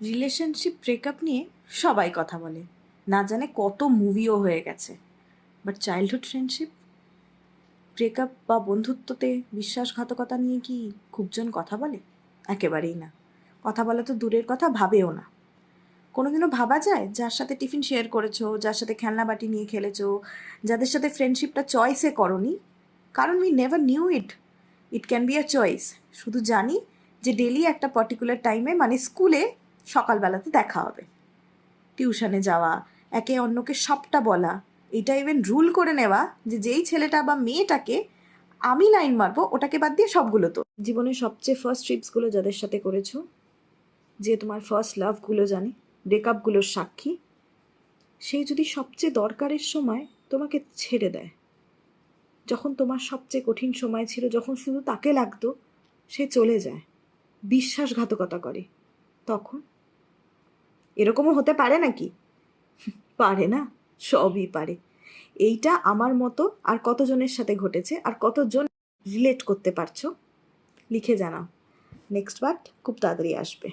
Relationship breakup নিয়ে সবাই কথা বলে, না জানে কত মুভিও হয়ে গেছে। বাট চাইল্ডহুড ফ্রেন্ডশিপ ব্রেকআপ বা বন্ধুত্বতে বিশ্বাসঘাতকতা নিয়ে কি খুবজন কথা বলে? একেবারেই না। কথা বলা তো দূরের কথা, ভাবেও না। কোনোদিনও ভাবা যায় যার সাথে টিফিন শেয়ার করেছো, যার সাথে খেলনা বাটি নিয়ে খেলেছো, যাদের সাথে ফ্রেন্ডশিপটা চয়েসে করনি? কারণ we never knew it can be a choice. শুধু জানি যে ডেলি একটা পার্টিকুলার টাইমে, মানে স্কুলে সকালবেলাতে দেখা হবে, টিউশনে যাওয়া, একে অন্যকে সবটা বলা, এটা ইভেন রুল করে নেওয়া যে যেই ছেলেটা বা মেয়েটাকে আমি লাইন মারবো ওটাকে বাদ দিয়ে সবগুলো তো। জীবনের সবচেয়ে ফার্স্ট ট্রিপসগুলো যাদের সাথে করেছো, যে তোমার ফার্স্ট লাভগুলো জানে, ব্রেকআপগুলোর সাক্ষী, সেই যদি সবচেয়ে দরকারের সময় তোমাকে ছেড়ে দেয়, যখন তোমার সবচেয়ে কঠিন সময় ছিল, যখন শুধু তাকে লাগতো, সে চলে যায়, বিশ্বাসঘাতকতা করে, তখন এরকমও হতে পারে নাকি? পারে না, সবই পারে। এইটা আমার মতো আর কতজনের সাথে ঘটেছে আর কতজন রিলেট করতে পারছো লিখে জানাও। নেক্সট পার্ট খুব তাড়াতাড়ি আসবে।